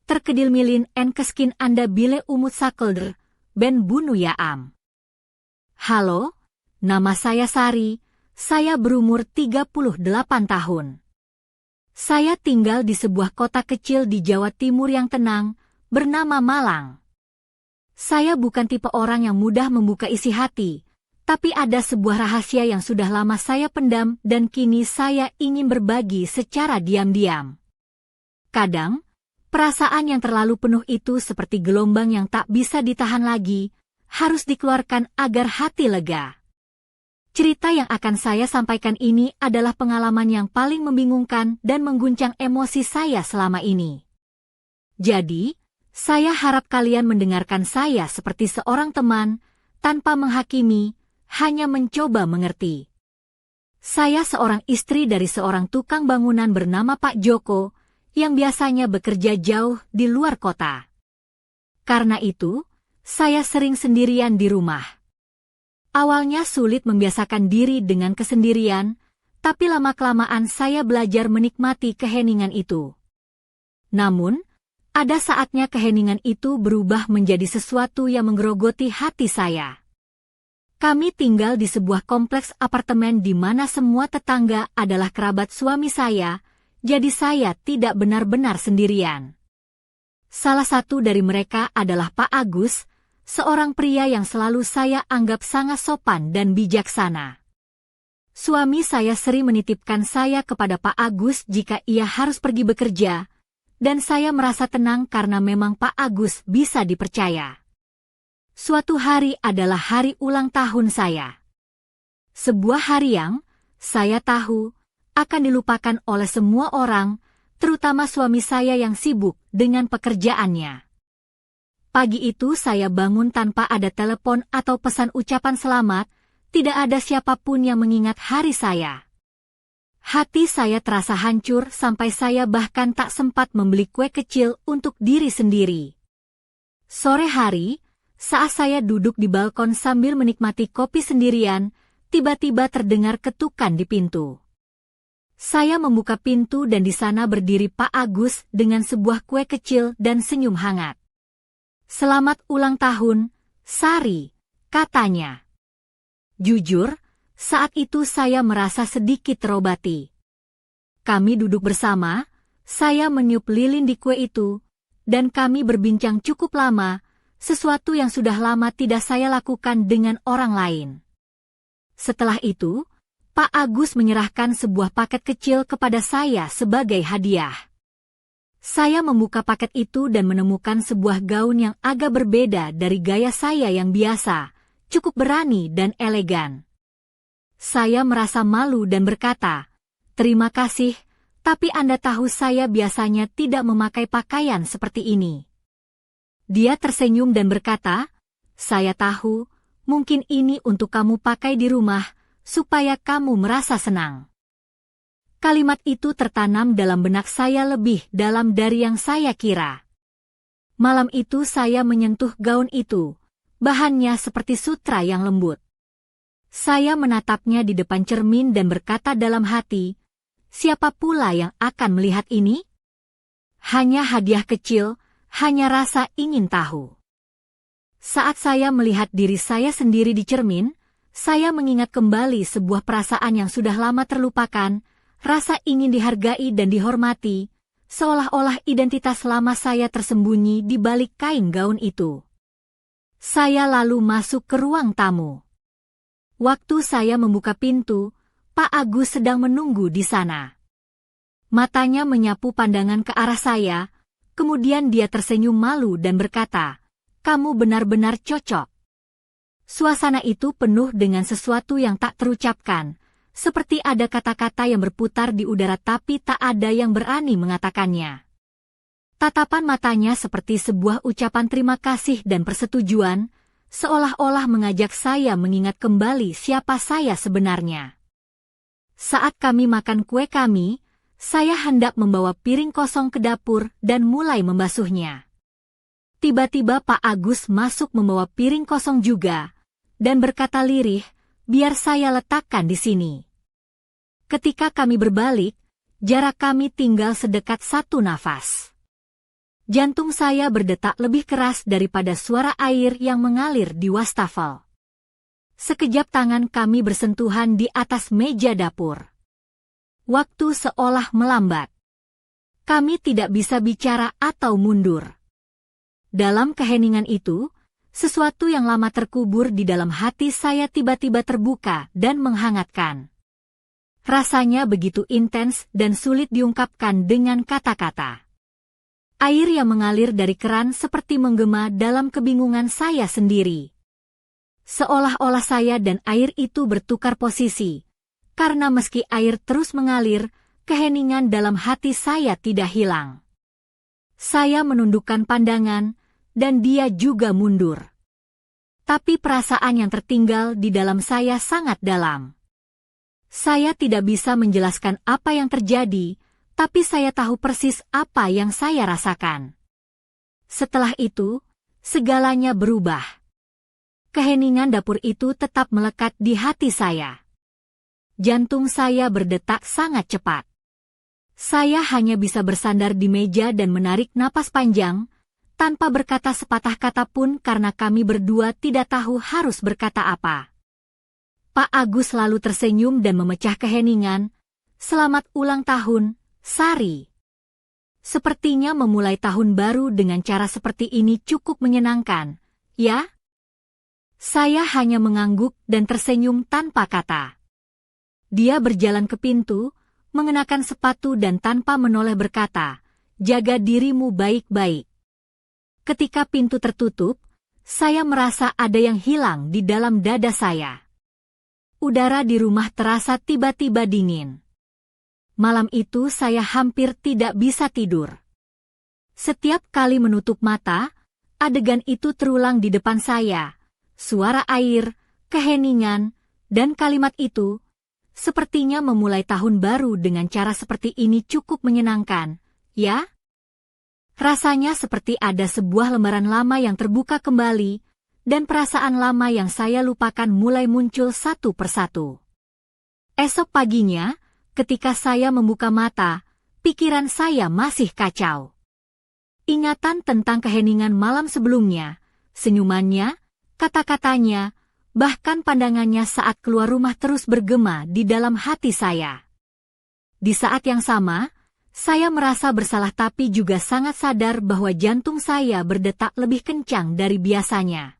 terkedil milin en keskin Anda bile umut sakelder, ben bunu ya am. Halo, nama saya Sari, saya berumur 38 tahun. Saya tinggal di sebuah kota kecil di Jawa Timur yang tenang, bernama Malang. Saya bukan tipe orang yang mudah membuka isi hati, tapi ada sebuah rahasia yang sudah lama saya pendam dan kini saya ingin berbagi secara diam-diam. Kadang, perasaan yang terlalu penuh itu seperti gelombang yang tak bisa ditahan lagi, harus dikeluarkan agar hati lega. Cerita yang akan saya sampaikan ini adalah pengalaman yang paling membingungkan dan mengguncang emosi saya selama ini. Jadi, saya harap kalian mendengarkan saya seperti seorang teman, tanpa menghakimi, hanya mencoba mengerti. Saya seorang istri dari seorang tukang bangunan bernama Pak Joko, yang biasanya bekerja jauh di luar kota. Karena itu, saya sering sendirian di rumah. Awalnya sulit membiasakan diri dengan kesendirian, tapi lama-kelamaan saya belajar menikmati keheningan itu. Namun, ada saatnya keheningan itu berubah menjadi sesuatu yang menggerogoti hati saya. Kami tinggal di sebuah kompleks apartemen di mana semua tetangga adalah kerabat suami saya, jadi saya tidak benar-benar sendirian. Salah satu dari mereka adalah Pak Agus, seorang pria yang selalu saya anggap sangat sopan dan bijaksana. Suami saya sering menitipkan saya kepada Pak Agus jika ia harus pergi bekerja, dan saya merasa tenang karena memang Pak Agus bisa dipercaya. Suatu hari adalah hari ulang tahun saya. Sebuah hari yang, saya tahu, akan dilupakan oleh semua orang, terutama suami saya yang sibuk dengan pekerjaannya. Pagi itu saya bangun tanpa ada telepon atau pesan ucapan selamat, tidak ada siapapun yang mengingat hari saya. Hati saya terasa hancur sampai saya bahkan tak sempat membeli kue kecil untuk diri sendiri. Sore hari, saat saya duduk di balkon sambil menikmati kopi sendirian, tiba-tiba terdengar ketukan di pintu. Saya membuka pintu dan di sana berdiri Pak Agus dengan sebuah kue kecil dan senyum hangat. "Selamat ulang tahun, Sari," katanya. Jujur, saat itu saya merasa sedikit terobati. Kami duduk bersama, saya meniup lilin di kue itu, dan kami berbincang cukup lama, sesuatu yang sudah lama tidak saya lakukan dengan orang lain. Setelah itu, Pak Agus menyerahkan sebuah paket kecil kepada saya sebagai hadiah. Saya membuka paket itu dan menemukan sebuah gaun yang agak berbeda dari gaya saya yang biasa, cukup berani dan elegan. Saya merasa malu dan berkata, "Terima kasih, tapi Anda tahu saya biasanya tidak memakai pakaian seperti ini." Dia tersenyum dan berkata, "Saya tahu, mungkin ini untuk kamu pakai di rumah, supaya kamu merasa senang." Kalimat itu tertanam dalam benak saya lebih dalam dari yang saya kira. Malam itu saya menyentuh gaun itu, bahannya seperti sutra yang lembut. Saya menatapnya di depan cermin dan berkata dalam hati, "Siapa pula yang akan melihat ini? Hanya hadiah kecil, hanya rasa ingin tahu." Saat saya melihat diri saya sendiri di cermin, saya mengingat kembali sebuah perasaan yang sudah lama terlupakan, rasa ingin dihargai dan dihormati, seolah-olah identitas lama saya tersembunyi di balik kain gaun itu. Saya lalu masuk ke ruang tamu. Waktu saya membuka pintu, Pak Agus sedang menunggu di sana. Matanya menyapu pandangan ke arah saya, kemudian dia tersenyum malu dan berkata, "Kamu benar-benar cocok." Suasana itu penuh dengan sesuatu yang tak terucapkan, seperti ada kata-kata yang berputar di udara tapi tak ada yang berani mengatakannya. Tatapan matanya seperti sebuah ucapan terima kasih dan persetujuan, seolah-olah mengajak saya mengingat kembali siapa saya sebenarnya. Saat kami makan kue kami, saya hendak membawa piring kosong ke dapur dan mulai membasuhnya. Tiba-tiba Pak Agus masuk membawa piring kosong juga, dan berkata lirih, "Biar saya letakkan di sini." Ketika kami berbalik, jarak kami tinggal sedekat satu nafas. Jantung saya berdetak lebih keras daripada suara air yang mengalir di wastafel. Sekejap tangan kami bersentuhan di atas meja dapur. Waktu seolah melambat. Kami tidak bisa bicara atau mundur. Dalam keheningan itu, sesuatu yang lama terkubur di dalam hati saya tiba-tiba terbuka dan menghangatkan. Rasanya begitu intens dan sulit diungkapkan dengan kata-kata. Air yang mengalir dari keran seperti menggema dalam kebingungan saya sendiri. Seolah-olah saya dan air itu bertukar posisi, karena meski air terus mengalir, keheningan dalam hati saya tidak hilang. Saya menundukkan pandangan, dan dia juga mundur. Tapi perasaan yang tertinggal di dalam saya sangat dalam. Saya tidak bisa menjelaskan apa yang terjadi, tapi saya tahu persis apa yang saya rasakan. Setelah itu, segalanya berubah. Keheningan dapur itu tetap melekat di hati saya. Jantung saya berdetak sangat cepat. Saya hanya bisa bersandar di meja dan menarik napas panjang, tanpa berkata sepatah kata pun karena kami berdua tidak tahu harus berkata apa. Pak Agus lalu tersenyum dan memecah keheningan. Selamat ulang tahun, Sari. Sepertinya memulai tahun baru dengan cara seperti ini cukup menyenangkan, ya? Saya hanya mengangguk dan tersenyum tanpa kata. Dia berjalan ke pintu, mengenakan sepatu dan tanpa menoleh berkata, "Jaga dirimu baik-baik." Ketika pintu tertutup, saya merasa ada yang hilang di dalam dada saya. Udara di rumah terasa tiba-tiba dingin. Malam itu saya hampir tidak bisa tidur. Setiap kali menutup mata, adegan itu terulang di depan saya. Suara air, keheningan, dan kalimat itu, sepertinya memulai tahun baru dengan cara seperti ini cukup menyenangkan, ya? Rasanya seperti ada sebuah lembaran lama yang terbuka kembali, dan perasaan lama yang saya lupakan mulai muncul satu persatu. Esok paginya, ketika saya membuka mata, pikiran saya masih kacau. Ingatan tentang keheningan malam sebelumnya, senyumannya, kata-katanya, bahkan pandangannya saat keluar rumah terus bergema di dalam hati saya. Di saat yang sama, saya merasa bersalah tapi juga sangat sadar bahwa jantung saya berdetak lebih kencang dari biasanya.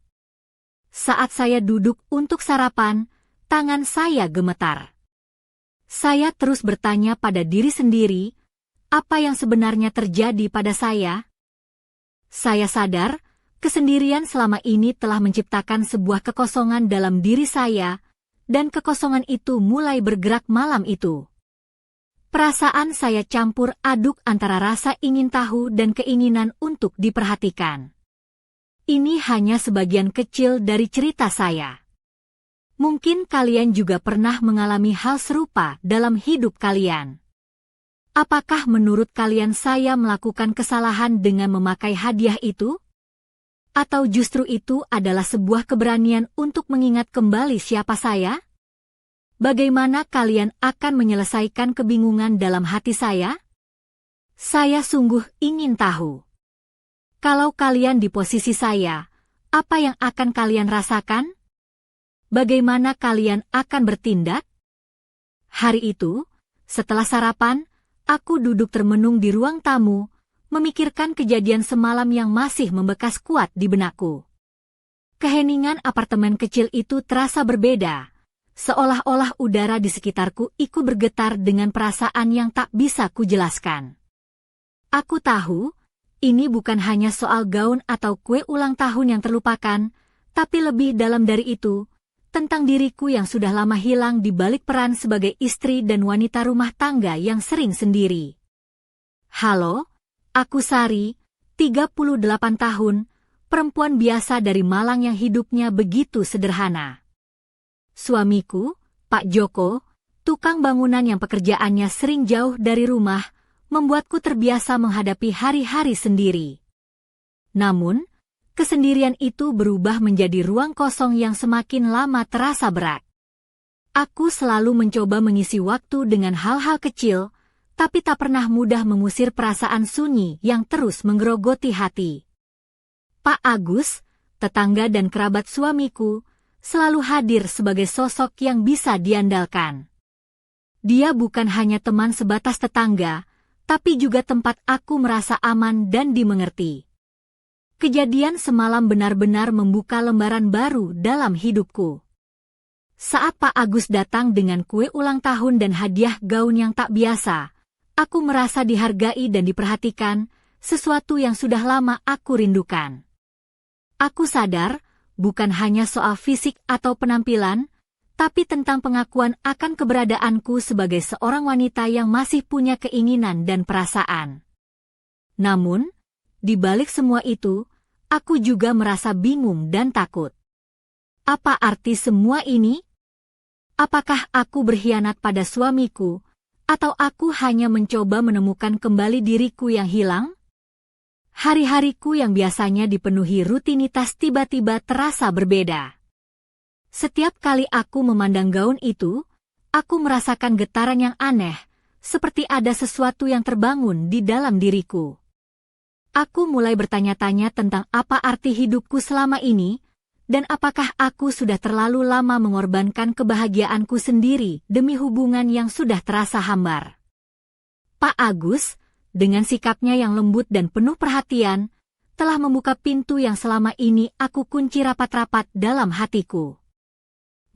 Saat saya duduk untuk sarapan, tangan saya gemetar. Saya terus bertanya pada diri sendiri, apa yang sebenarnya terjadi pada saya? Saya sadar, kesendirian selama ini telah menciptakan sebuah kekosongan dalam diri saya, dan kekosongan itu mulai bergerak malam itu. Perasaan saya campur aduk antara rasa ingin tahu dan keinginan untuk diperhatikan. Ini hanya sebagian kecil dari cerita saya. Mungkin kalian juga pernah mengalami hal serupa dalam hidup kalian. Apakah menurut kalian saya melakukan kesalahan dengan memakai hadiah itu? Atau justru itu adalah sebuah keberanian untuk mengingat kembali siapa saya? Bagaimana kalian akan menyelesaikan kebingungan dalam hati saya? Saya sungguh ingin tahu. Kalau kalian di posisi saya, apa yang akan kalian rasakan? Bagaimana kalian akan bertindak? Hari itu, setelah sarapan, aku duduk termenung di ruang tamu, memikirkan kejadian semalam yang masih membekas kuat di benakku. Keheningan apartemen kecil itu terasa berbeda, seolah-olah udara di sekitarku ikut bergetar dengan perasaan yang tak bisa kujelaskan. Aku tahu, ini bukan hanya soal gaun atau kue ulang tahun yang terlupakan, tapi lebih dalam dari itu, tentang diriku yang sudah lama hilang di balik peran sebagai istri dan wanita rumah tangga yang sering sendiri. Halo, aku Sari, 38 tahun, perempuan biasa dari Malang yang hidupnya begitu sederhana. Suamiku, Pak Joko, tukang bangunan yang pekerjaannya sering jauh dari rumah, membuatku terbiasa menghadapi hari-hari sendiri. Namun, kesendirian itu berubah menjadi ruang kosong yang semakin lama terasa berat. Aku selalu mencoba mengisi waktu dengan hal-hal kecil, tapi tak pernah mudah mengusir perasaan sunyi yang terus menggerogoti hati. Pak Agus, tetangga dan kerabat suamiku, selalu hadir sebagai sosok yang bisa diandalkan. Dia bukan hanya teman sebatas tetangga, tapi juga tempat aku merasa aman dan dimengerti. Kejadian semalam benar-benar membuka lembaran baru dalam hidupku. Saat Pak Agus datang dengan kue ulang tahun dan hadiah gaun yang tak biasa, aku merasa dihargai dan diperhatikan, sesuatu yang sudah lama aku rindukan. Aku sadar, bukan hanya soal fisik atau penampilan, tapi tentang pengakuan akan keberadaanku sebagai seorang wanita yang masih punya keinginan dan perasaan. Namun, di balik semua itu, aku juga merasa bingung dan takut. Apa arti semua ini? Apakah aku berkhianat pada suamiku, atau aku hanya mencoba menemukan kembali diriku yang hilang? Hari-hariku yang biasanya dipenuhi rutinitas tiba-tiba terasa berbeda. Setiap kali aku memandang gaun itu, aku merasakan getaran yang aneh, seperti ada sesuatu yang terbangun di dalam diriku. Aku mulai bertanya-tanya tentang apa arti hidupku selama ini, dan apakah aku sudah terlalu lama mengorbankan kebahagiaanku sendiri demi hubungan yang sudah terasa hambar. Pak Agus, dengan sikapnya yang lembut dan penuh perhatian, telah membuka pintu yang selama ini aku kunci rapat-rapat dalam hatiku.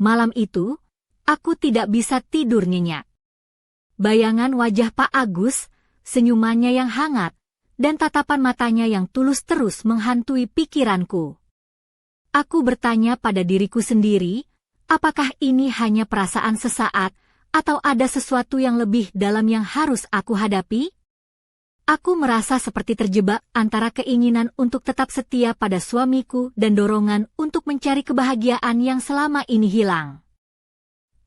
Malam itu, aku tidak bisa tidur nyenyak. Bayangan wajah Pak Agus, senyumannya yang hangat, dan tatapan matanya yang tulus terus menghantui pikiranku. Aku bertanya pada diriku sendiri, apakah ini hanya perasaan sesaat, atau ada sesuatu yang lebih dalam yang harus aku hadapi? Aku merasa seperti terjebak antara keinginan untuk tetap setia pada suamiku dan dorongan untuk mencari kebahagiaan yang selama ini hilang.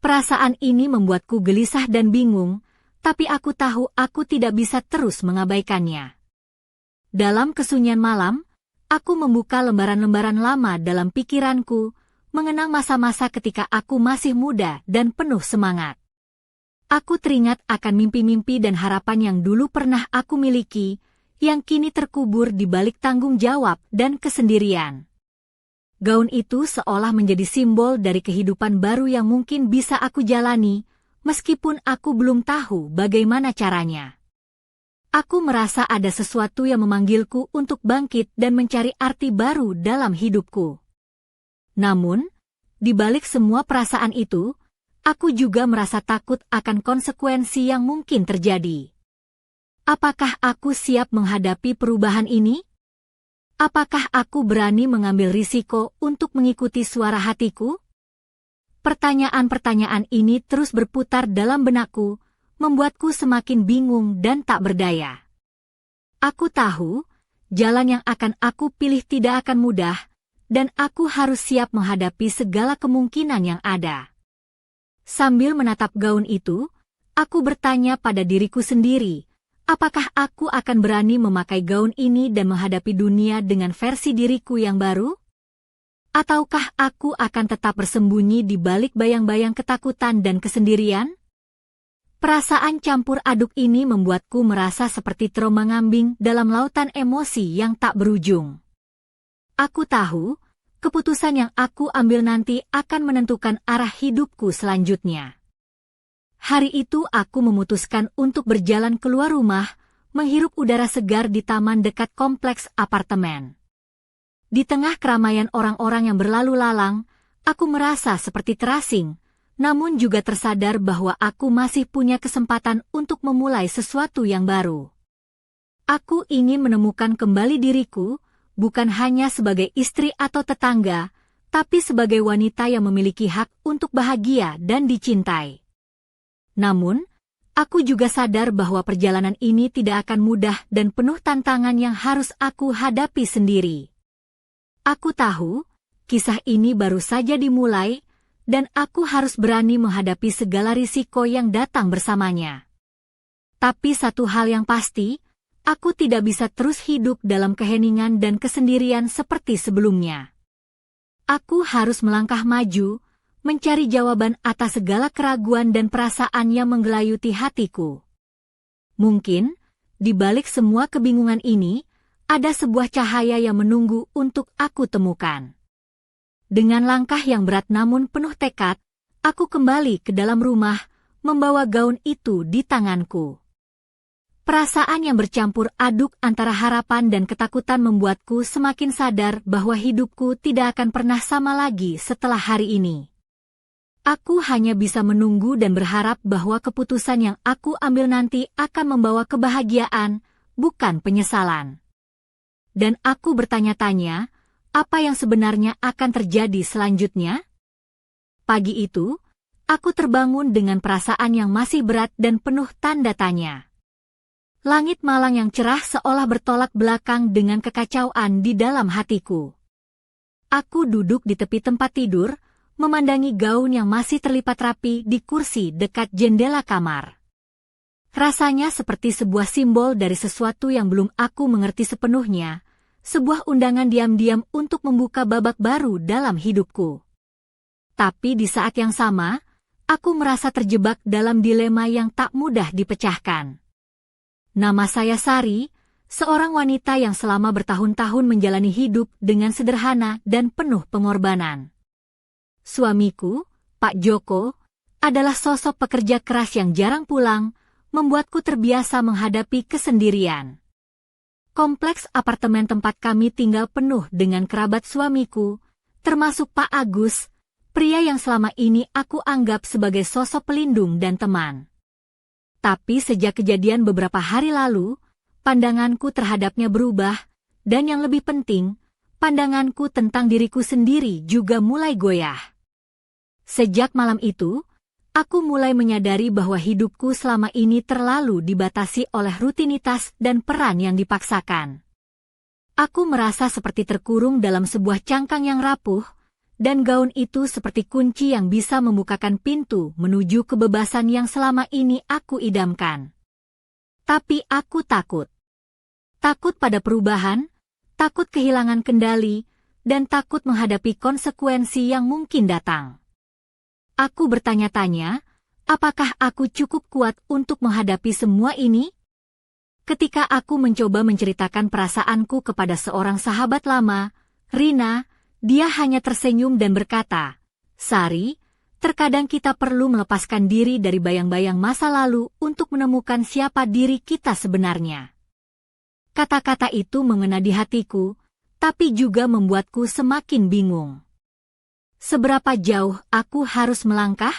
Perasaan ini membuatku gelisah dan bingung, tapi aku tahu aku tidak bisa terus mengabaikannya. Dalam kesunyian malam, aku membuka lembaran-lembaran lama dalam pikiranku, mengenang masa-masa ketika aku masih muda dan penuh semangat. Aku teringat akan mimpi-mimpi dan harapan yang dulu pernah aku miliki, yang kini terkubur di balik tanggung jawab dan kesendirian. Gaun itu seolah menjadi simbol dari kehidupan baru yang mungkin bisa aku jalani, meskipun aku belum tahu bagaimana caranya. Aku merasa ada sesuatu yang memanggilku untuk bangkit dan mencari arti baru dalam hidupku. Namun, di balik semua perasaan itu, aku juga merasa takut akan konsekuensi yang mungkin terjadi. Apakah aku siap menghadapi perubahan ini? Apakah aku berani mengambil risiko untuk mengikuti suara hatiku? Pertanyaan-pertanyaan ini terus berputar dalam benakku, membuatku semakin bingung dan tak berdaya. Aku tahu, jalan yang akan aku pilih tidak akan mudah, dan aku harus siap menghadapi segala kemungkinan yang ada. Sambil menatap gaun itu, aku bertanya pada diriku sendiri, apakah aku akan berani memakai gaun ini dan menghadapi dunia dengan versi diriku yang baru? Ataukah aku akan tetap bersembunyi di balik bayang-bayang ketakutan dan kesendirian? Perasaan campur aduk ini membuatku merasa seperti terombang-ambing dalam lautan emosi yang tak berujung. Aku tahu, keputusan yang aku ambil nanti akan menentukan arah hidupku selanjutnya. Hari itu aku memutuskan untuk berjalan keluar rumah, menghirup udara segar di taman dekat kompleks apartemen. Di tengah keramaian orang-orang yang berlalu lalang, aku merasa seperti terasing, namun juga tersadar bahwa aku masih punya kesempatan untuk memulai sesuatu yang baru. Aku ingin menemukan kembali diriku, bukan hanya sebagai istri atau tetangga, tapi sebagai wanita yang memiliki hak untuk bahagia dan dicintai. Namun, aku juga sadar bahwa perjalanan ini tidak akan mudah dan penuh tantangan yang harus aku hadapi sendiri. Aku tahu, kisah ini baru saja dimulai, dan aku harus berani menghadapi segala risiko yang datang bersamanya. Tapi satu hal yang pasti, aku tidak bisa terus hidup dalam keheningan dan kesendirian seperti sebelumnya. Aku harus melangkah maju, mencari jawaban atas segala keraguan dan perasaan yang menggelayuti hatiku. Mungkin, di balik semua kebingungan ini, ada sebuah cahaya yang menunggu untuk aku temukan. Dengan langkah yang berat namun penuh tekad, aku kembali ke dalam rumah, membawa gaun itu di tanganku. Perasaan yang bercampur aduk antara harapan dan ketakutan membuatku semakin sadar bahwa hidupku tidak akan pernah sama lagi setelah hari ini. Aku hanya bisa menunggu dan berharap bahwa keputusan yang aku ambil nanti akan membawa kebahagiaan, bukan penyesalan. Dan aku bertanya-tanya, apa yang sebenarnya akan terjadi selanjutnya? Pagi itu, aku terbangun dengan perasaan yang masih berat dan penuh tanda tanya. Langit malang yang cerah seolah bertolak belakang dengan kekacauan di dalam hatiku. Aku duduk di tepi tempat tidur, memandangi gaun yang masih terlipat rapi di kursi dekat jendela kamar. Rasanya seperti sebuah simbol dari sesuatu yang belum aku mengerti sepenuhnya, sebuah undangan diam-diam untuk membuka babak baru dalam hidupku. Tapi di saat yang sama, aku merasa terjebak dalam dilema yang tak mudah dipecahkan. Nama saya Sari, seorang wanita yang selama bertahun-tahun menjalani hidup dengan sederhana dan penuh pengorbanan. Suamiku, Pak Joko, adalah sosok pekerja keras yang jarang pulang, membuatku terbiasa menghadapi kesendirian. Kompleks apartemen tempat kami tinggal penuh dengan kerabat suamiku, termasuk Pak Agus, pria yang selama ini aku anggap sebagai sosok pelindung dan teman. Tapi sejak kejadian beberapa hari lalu, pandanganku terhadapnya berubah, dan yang lebih penting, pandanganku tentang diriku sendiri juga mulai goyah. Sejak malam itu, aku mulai menyadari bahwa hidupku selama ini terlalu dibatasi oleh rutinitas dan peran yang dipaksakan. Aku merasa seperti terkurung dalam sebuah cangkang yang rapuh, dan gaun itu seperti kunci yang bisa membukakan pintu menuju kebebasan yang selama ini aku idamkan. Tapi aku takut. Takut pada perubahan, takut kehilangan kendali, dan takut menghadapi konsekuensi yang mungkin datang. Aku bertanya-tanya, apakah aku cukup kuat untuk menghadapi semua ini? Ketika aku mencoba menceritakan perasaanku kepada seorang sahabat lama, Rina, dia hanya tersenyum dan berkata, "Sari, terkadang kita perlu melepaskan diri dari bayang-bayang masa lalu untuk menemukan siapa diri kita sebenarnya." Kata-kata itu mengena di hatiku, tapi juga membuatku semakin bingung. Seberapa jauh aku harus melangkah?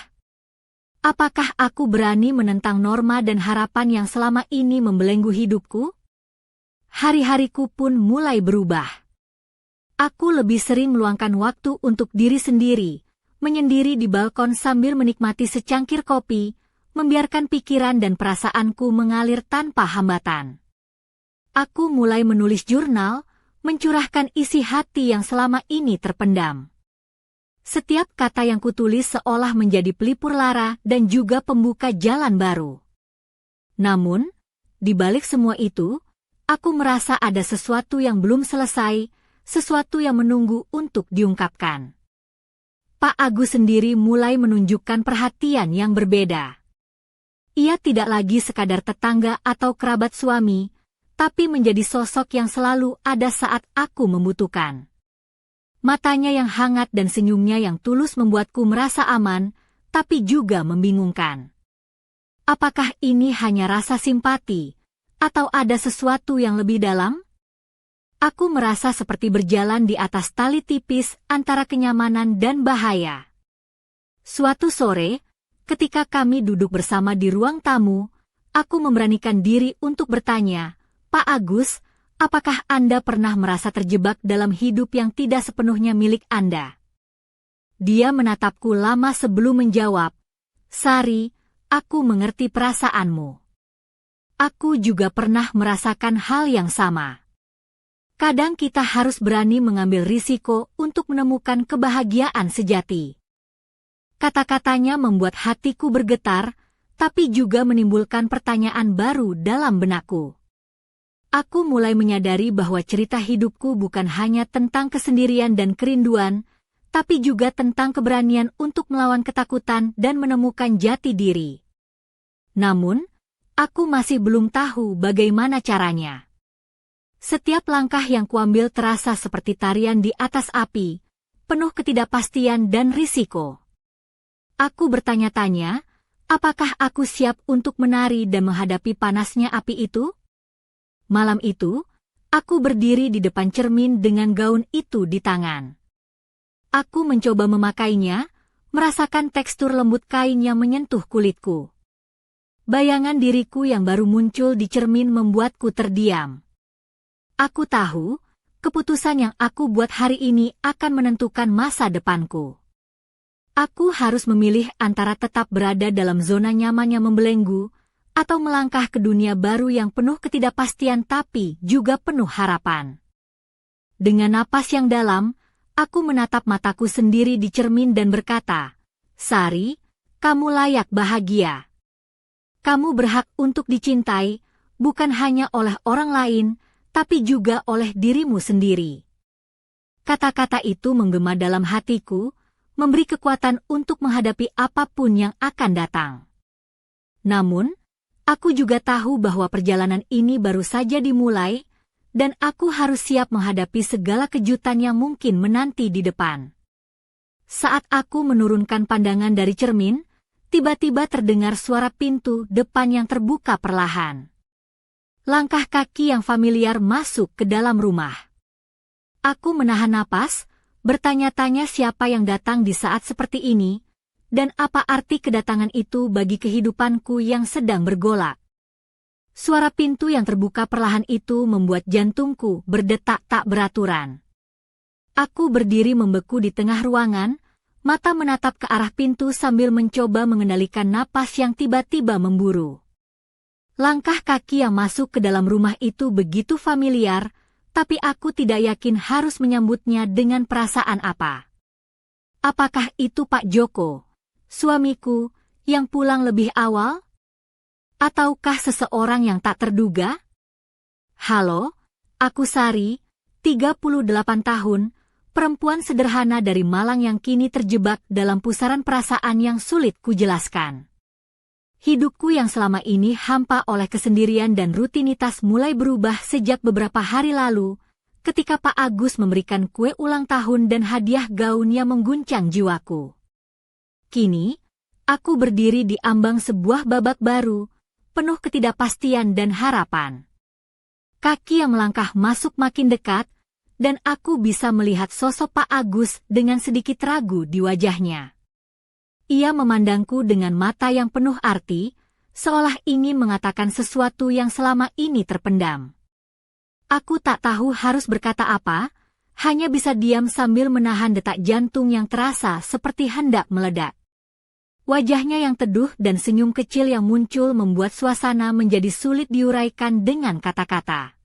Apakah aku berani menentang norma dan harapan yang selama ini membelenggu hidupku? Hari-hariku pun mulai berubah. Aku lebih sering meluangkan waktu untuk diri sendiri, menyendiri di balkon sambil menikmati secangkir kopi, membiarkan pikiran dan perasaanku mengalir tanpa hambatan. Aku mulai menulis jurnal, mencurahkan isi hati yang selama ini terpendam. Setiap kata yang kutulis seolah menjadi pelipur lara dan juga pembuka jalan baru. Namun, di balik semua itu, aku merasa ada sesuatu yang belum selesai, sesuatu yang menunggu untuk diungkapkan. Pak Agus sendiri mulai menunjukkan perhatian yang berbeda. Ia tidak lagi sekadar tetangga atau kerabat suami, tapi menjadi sosok yang selalu ada saat aku membutuhkan. Matanya yang hangat dan senyumnya yang tulus membuatku merasa aman, tapi juga membingungkan. Apakah ini hanya rasa simpati, atau ada sesuatu yang lebih dalam? Aku merasa seperti berjalan di atas tali tipis antara kenyamanan dan bahaya. Suatu sore, ketika kami duduk bersama di ruang tamu, aku memberanikan diri untuk bertanya, "Pak Agus, apakah Anda pernah merasa terjebak dalam hidup yang tidak sepenuhnya milik Anda?" Dia menatapku lama sebelum menjawab, "Sari, aku mengerti perasaanmu. Aku juga pernah merasakan hal yang sama. Kadang kita harus berani mengambil risiko untuk menemukan kebahagiaan sejati." Kata-katanya membuat hatiku bergetar, tapi juga menimbulkan pertanyaan baru dalam benakku. Aku mulai menyadari bahwa cerita hidupku bukan hanya tentang kesendirian dan kerinduan, tapi juga tentang keberanian untuk melawan ketakutan dan menemukan jati diri. Namun, Aku masih belum tahu bagaimana caranya. Setiap langkah yang kuambil terasa seperti tarian di atas api, penuh ketidakpastian dan risiko. Aku bertanya-tanya, apakah aku siap untuk menari dan menghadapi panasnya api itu? Malam itu, aku berdiri di depan cermin dengan gaun itu di tangan. Aku mencoba memakainya, merasakan tekstur lembut kain yang menyentuh kulitku. Bayangan diriku yang baru muncul di cermin membuatku terdiam. Aku tahu, keputusan yang aku buat hari ini akan menentukan masa depanku. Aku harus memilih antara tetap berada dalam zona nyaman yang membelenggu, atau melangkah ke dunia baru yang penuh ketidakpastian tapi juga penuh harapan. Dengan napas yang dalam, aku menatap mataku sendiri di cermin dan berkata, "Sari, kamu layak bahagia. Kamu berhak untuk dicintai, bukan hanya oleh orang lain, tapi juga oleh dirimu sendiri." Kata-kata itu menggema dalam hatiku, memberi kekuatan untuk menghadapi apapun yang akan datang. Namun, aku juga tahu bahwa perjalanan ini baru saja dimulai, dan aku harus siap menghadapi segala kejutan yang mungkin menanti di depan. Saat aku menurunkan pandangan dari cermin, tiba-tiba terdengar suara pintu depan yang terbuka perlahan. Langkah kaki yang familiar masuk ke dalam rumah. Aku menahan napas, bertanya-tanya siapa yang datang di saat seperti ini, dan apa arti kedatangan itu bagi kehidupanku yang sedang bergolak. Suara pintu yang terbuka perlahan itu membuat jantungku berdetak tak beraturan. Aku berdiri membeku di tengah ruangan, mata menatap ke arah pintu sambil mencoba mengendalikan napas yang tiba-tiba memburu. Langkah kaki yang masuk ke dalam rumah itu begitu familiar, tapi aku tidak yakin harus menyambutnya dengan perasaan apa. Apakah itu Pak Joko, suamiku, yang pulang lebih awal? Ataukah seseorang yang tak terduga? Halo, aku Sari, 38 tahun, perempuan sederhana dari Malang yang kini terjebak dalam pusaran perasaan yang sulit kujelaskan. Hidupku yang selama ini hampa oleh kesendirian dan rutinitas mulai berubah sejak beberapa hari lalu, ketika Pak Agus memberikan kue ulang tahun dan hadiah gaun yang mengguncang jiwaku. Kini, aku berdiri di ambang sebuah babak baru, penuh ketidakpastian dan harapan. Kaki yang melangkah masuk makin dekat, dan aku bisa melihat sosok Pak Agus dengan sedikit ragu di wajahnya. Ia memandangku dengan mata yang penuh arti, seolah ingin mengatakan sesuatu yang selama ini terpendam. Aku tak tahu harus berkata apa, hanya bisa diam sambil menahan detak jantung yang terasa seperti hendak meledak. Wajahnya yang teduh dan senyum kecil yang muncul membuat suasana menjadi sulit diuraikan dengan kata-kata.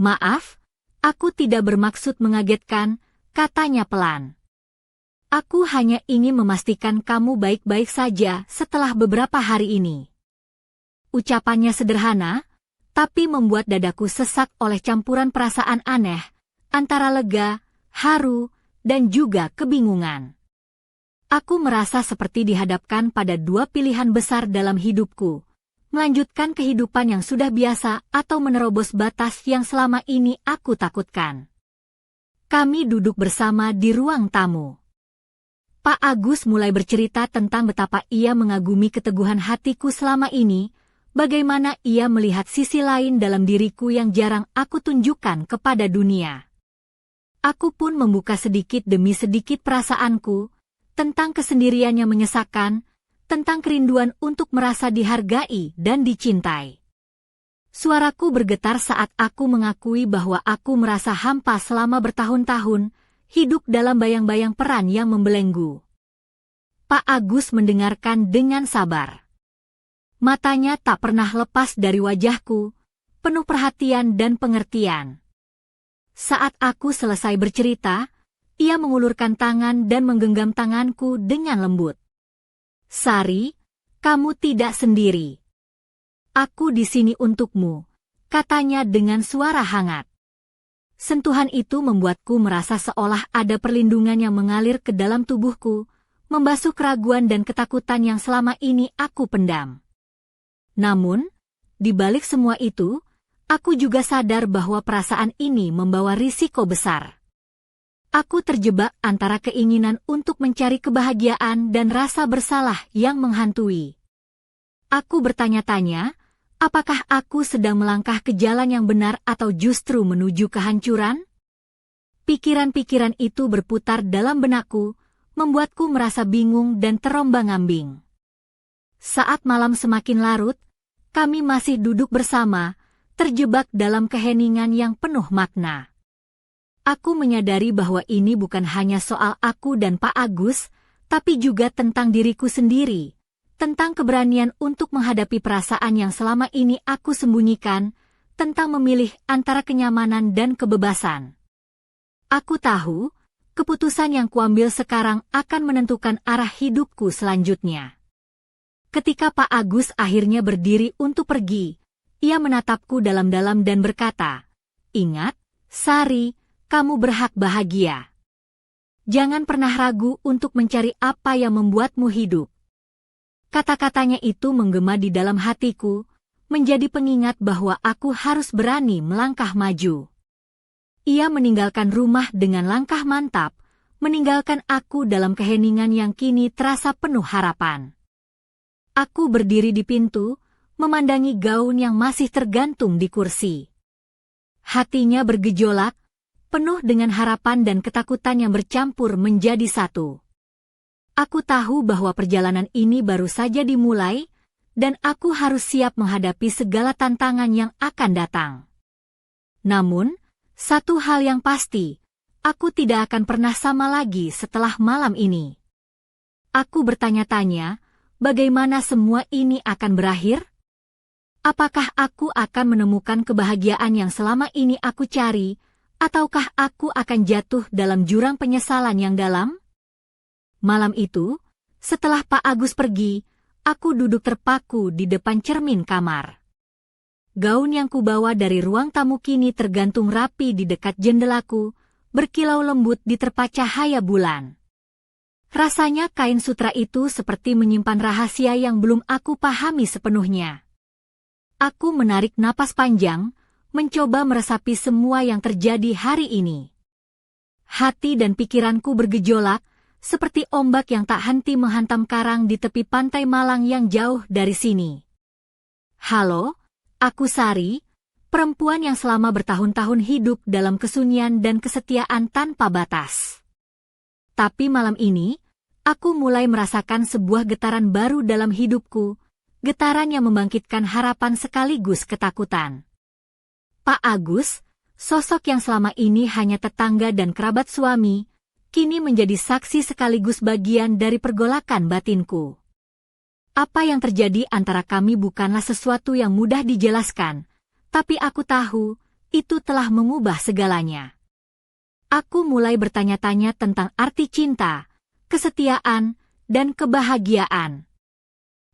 "Maaf, aku tidak bermaksud mengagetkan," katanya pelan. "Aku hanya ingin memastikan kamu baik-baik saja setelah beberapa hari ini." Ucapannya sederhana, tapi membuat dadaku sesak oleh campuran perasaan aneh, antara lega, haru, dan juga kebingungan. Aku merasa seperti dihadapkan pada dua pilihan besar dalam hidupku, melanjutkan kehidupan yang sudah biasa atau menerobos batas yang selama ini aku takutkan. Kami duduk bersama di ruang tamu. Pak Agus mulai bercerita tentang betapa ia mengagumi keteguhan hatiku selama ini, bagaimana ia melihat sisi lain dalam diriku yang jarang aku tunjukkan kepada dunia. Aku pun membuka sedikit demi sedikit perasaanku, tentang kesendirian yang menyesakan, tentang kerinduan untuk merasa dihargai dan dicintai. Suaraku bergetar saat aku mengakui bahwa aku merasa hampa selama bertahun-tahun, hidup dalam bayang-bayang peran yang membelenggu. Pak Agus mendengarkan dengan sabar. Matanya tak pernah lepas dari wajahku, penuh perhatian dan pengertian. Saat aku selesai bercerita, ia mengulurkan tangan dan menggenggam tanganku dengan lembut. "Sari, kamu tidak sendiri. Aku di sini untukmu," katanya dengan suara hangat. Sentuhan itu membuatku merasa seolah ada perlindungan yang mengalir ke dalam tubuhku, membasuh keraguan dan ketakutan yang selama ini aku pendam. Namun, Di balik semua itu, aku juga sadar bahwa perasaan ini membawa risiko besar. Aku terjebak antara keinginan untuk mencari kebahagiaan dan rasa bersalah yang menghantui. Aku bertanya-tanya, apakah aku sedang melangkah ke jalan yang benar atau justru menuju kehancuran? Pikiran-pikiran itu berputar dalam benakku, membuatku merasa bingung dan terombang-ambing. Saat malam semakin larut, kami masih duduk bersama, terjebak dalam keheningan yang penuh makna. Aku menyadari bahwa ini bukan hanya soal aku dan Pak Agus, tapi juga tentang diriku sendiri, tentang keberanian untuk menghadapi perasaan yang selama ini aku sembunyikan, tentang memilih antara kenyamanan dan kebebasan. Aku tahu, keputusan yang kuambil sekarang akan menentukan arah hidupku selanjutnya. Ketika Pak Agus akhirnya berdiri untuk pergi, ia menatapku dalam-dalam dan berkata, "Ingat, Sari, kamu berhak bahagia. Jangan pernah ragu untuk mencari apa yang membuatmu hidup." Kata-katanya itu menggema di dalam hatiku, menjadi pengingat bahwa aku harus berani melangkah maju. Ia meninggalkan rumah dengan langkah mantap, meninggalkan aku dalam keheningan yang kini terasa penuh harapan. Aku berdiri di pintu, memandangi gaun yang masih tergantung di kursi. Hatinya bergejolak, penuh dengan harapan dan ketakutan yang bercampur menjadi satu. Aku tahu bahwa perjalanan ini baru saja dimulai, dan aku harus siap menghadapi segala tantangan yang akan datang. Namun, satu hal yang pasti, aku tidak akan pernah sama lagi setelah malam ini. Aku bertanya-tanya, bagaimana semua ini akan berakhir? Apakah aku akan menemukan kebahagiaan yang selama ini aku cari, ataukah aku akan jatuh dalam jurang penyesalan yang dalam? Malam itu, setelah Pak Agus pergi, aku duduk terpaku di depan cermin kamar. Gaun yang kubawa dari ruang tamu kini tergantung rapi di dekat jendelaku, berkilau lembut diterpa cahaya bulan. Rasanya kain sutra itu seperti menyimpan rahasia yang belum aku pahami sepenuhnya. Aku menarik napas panjang, mencoba meresapi semua yang terjadi hari ini. Hati dan pikiranku bergejolak, seperti ombak yang tak henti menghantam karang di tepi pantai Malang yang jauh dari sini. Halo, aku Sari, perempuan yang selama bertahun-tahun hidup dalam kesunyian dan kesetiaan tanpa batas. Tapi malam ini, aku mulai merasakan sebuah getaran baru dalam hidupku, getaran yang membangkitkan harapan sekaligus ketakutan. Pak Agus, sosok yang selama ini hanya tetangga dan kerabat suami, kini menjadi saksi sekaligus bagian dari pergolakan batinku. Apa yang terjadi antara kami bukanlah sesuatu yang mudah dijelaskan, tapi aku tahu, itu telah mengubah segalanya. Aku mulai bertanya-tanya tentang arti cinta, kesetiaan, dan kebahagiaan.